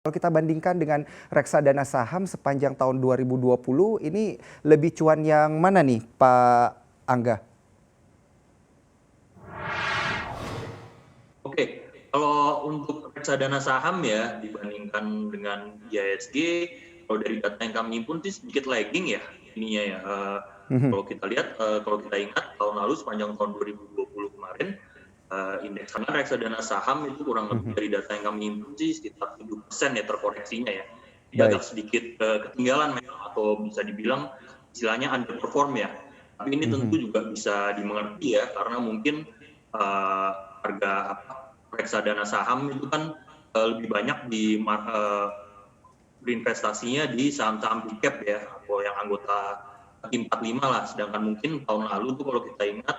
Kalau kita bandingkan dengan reksadana saham sepanjang tahun 2020, ini lebih cuan yang mana nih, Pak Angga? Oke, kalau untuk reksadana saham ya dibandingkan dengan IHSG, kalau dari data yang kami himpun sih sedikit lagging ya ininya ya. Mhm, Kalau kita lihat, kalau kita ingat tahun lalu sepanjang tahun 2020 kemarin, indeks saham reksadana saham itu kurang lebih mhm. dari data yang kami himpun sih sekitar 7% ya terkoreksinya ya. Jadi agak Baik. sedikit ketinggalan memang atau bisa dibilang istilahnya underperform ya. Tapi ini tentu Mhm, juga bisa dimengerti ya karena mungkin eh, harga reksadana saham itu kan lebih banyak berinvestasinya di saham-saham big cap ya atau yang anggota T45 lah. Sedangkan mungkin tahun lalu tuh kalau kita ingat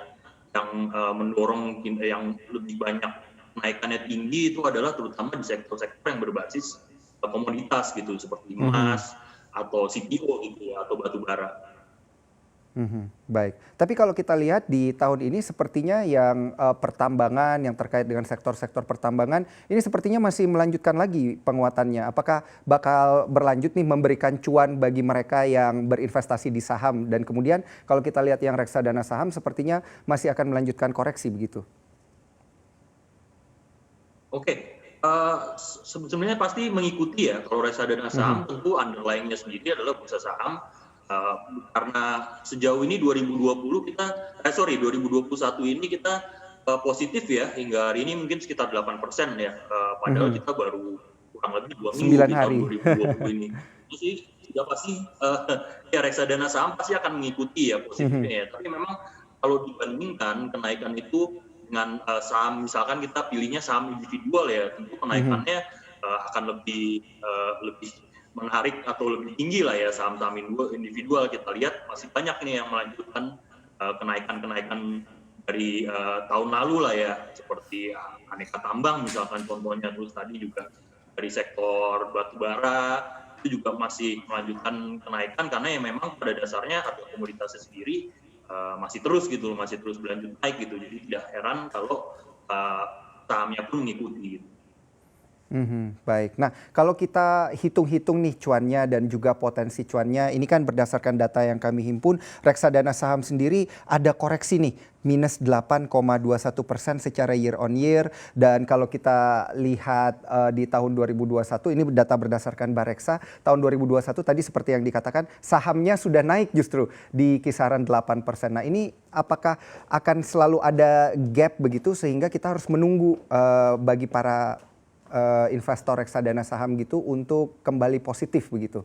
yang mendorong yang lebih banyak kenaikannya tinggi itu adalah terutama di sektor-sektor yang berbasis komoditas gitu seperti mhm. emas atau CPO gitu ya atau batu bara. Mhm, baik. Tapi kalau kita lihat di tahun ini sepertinya yang, pertambangan yang terkait dengan sektor-sektor pertambangan, ini sepertinya masih melanjutkan lagi penguatannya. Apakah bakal berlanjut nih memberikan cuan bagi mereka yang berinvestasi di saham dan kemudian kalau kita lihat yang reksadana saham sepertinya masih akan melanjutkan koreksi begitu? Oke, sebenarnya pasti mengikuti ya, kalau reksadana Mhm, saham tentu underlying-nya sendiri adalah bursa saham, eee, karena sejauh ini 2021 ini kita, positif ya, hingga hari ini mungkin sekitar 8% ya, padahal mhm. kita baru kurang lebih 2 minggu 9 di tahun hari. 2020 ini. Itu sih sudah pasti, ya reksadana saham pasti akan mengikuti ya Mhm, positifnya ya, tapi memang kalau dibandingkan kenaikan itu dengan saham misalkan kita pilihnya saham individual ya tentu mhm. kenaikannya akan lebih menarik atau lebih tinggi lah ya saham-saham individual kita lihat masih banyak nih yang melanjutkan kenaikan-kenaikan dari tahun lalu lah ya seperti aneka tambang misalkan contohnya terus tadi juga dari sektor batu bara itu juga masih melanjutkan kenaikan karena ya memang pada dasarnya harga komoditasnya sendiri masih terus gitu loh, masih terus berlanjut naik gitu. Jadi tidak heran kalau sahamnya pun mengikuti gitu. Mhm, baik. Nah, kalau kita hitung-hitung nih cuannya dan juga potensi cuannya, ini kan berdasarkan data yang kami himpun, reksadana saham sendiri ada koreksi nih, minus 8,21% secara year on year. Dan kalau kita lihat di tahun 2021, ini data berdasarkan Bareksa, tahun 2021 tadi seperti yang dikatakan, sahamnya sudah naik justru di kisaran 8%. Nah, ini apakah akan selalu ada gap begitu sehingga kita harus menunggu bagi para investor reksadana saham gitu untuk kembali positif begitu?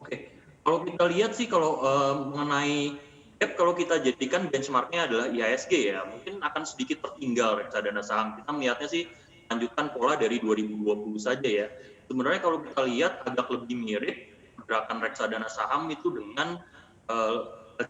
Oke, kalau kita lihat sih kalau mengenai gap kalau kita jadikan benchmarknya adalah IHSG ya, mungkin akan sedikit tertinggal reksadana saham. Kita melihatnya sih lanjutkan pola dari 2020 saja ya. Sebenarnya kalau kita lihat agak lebih mirip gerakan reksadana saham itu dengan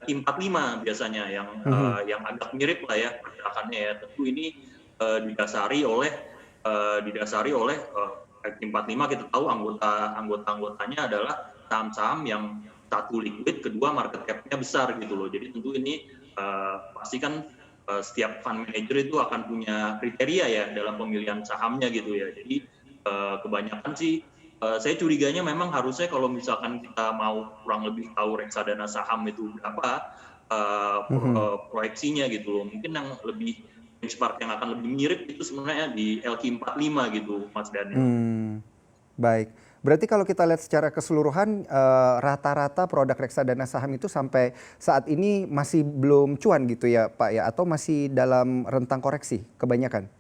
T45 biasanya Mhm, yang agak mirip lah ya pergerakannya ya. Tentu ini didasari oleh T45 kita tahu anggotanya adalah saham-saham yang satu liquid, kedua market cap-nya besar gitu loh. Jadi tentu ini pasti kan setiap fund manager itu akan punya kriteria ya dalam pemilihan sahamnya gitu ya. Jadi kebanyakan sih saya curiganya memang harusnya kalau misalkan kita mau kurang lebih tahu reksadana saham itu berapa mhm. proyeksinya gitu loh. Mungkin yang lebih benchmark yang akan lebih mirip itu sebenarnya di LQ45 gitu Mas Daniel. Mmm, baik. Berarti kalau kita lihat secara keseluruhan, rata-rata produk reksadana saham itu sampai saat ini masih belum cuan gitu ya, Pak, ya? Atau masih dalam rentang koreksi kebanyakan?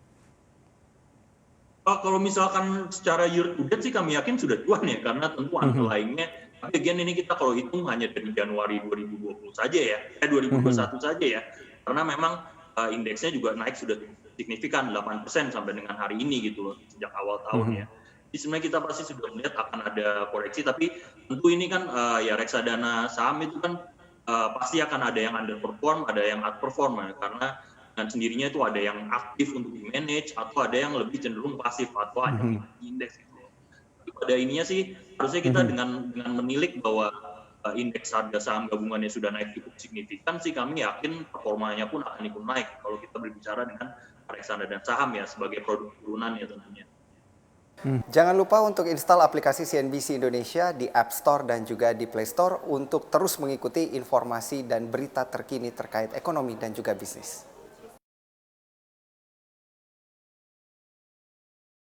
Kalau misalkan secara year to date sih kami yakin sudah cuan ya, karena tentu Mhm, underlying-nya tapi again ini kita kalau hitung hanya dari Januari 2020 saja ya, 2021 mhm, saja ya. Karena memang indeksnya juga naik sudah signifikan 8% sampai dengan hari ini gitu loh, sejak awal tahun ya. mhm, Jadi sebenarnya kita pasti sudah melihat akan ada koreksi, tapi tentu ini kan ya reksadana saham itu kan pasti akan ada yang underperform, ada yang outperform ya, karena dan sendirinya itu ada yang aktif untuk di-manage atau ada yang lebih cenderung pasif atau hanya mhm, mengikuti indeks gitu loh. Tapi pada ininya sih harusnya kita mhm. dengan menilik bahwa indeks harga saham gabungannya sudah naik cukup signifikan sih kami yakin performanya pun akan ikut naik kalau kita berbicara dengan reksadana dan saham ya sebagai produk turunan ya tentunya. Jangan lupa untuk install aplikasi CNBC Indonesia di App Store dan juga di Play Store untuk terus mengikuti informasi dan berita terkini terkait ekonomi dan juga bisnis.